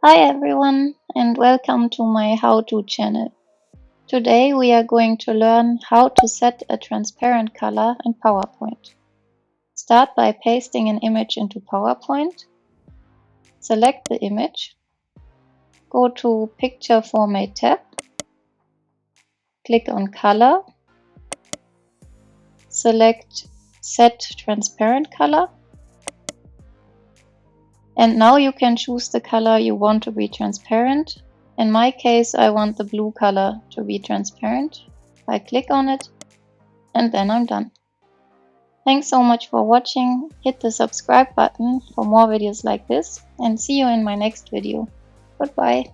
Hi everyone and welcome to my how-to channel. Today we are going to learn how to set a transparent color in PowerPoint. Start by pasting an image into PowerPoint. Select the image. Go to Picture Format tab. Click on Color. Select Set Transparent Color. And now you can choose the color you want to be transparent. In my case, I want the blue color to be transparent. I click on it and then I'm done. Thanks so much for watching. Hit the subscribe button for more videos like this and see you in my next video. Goodbye.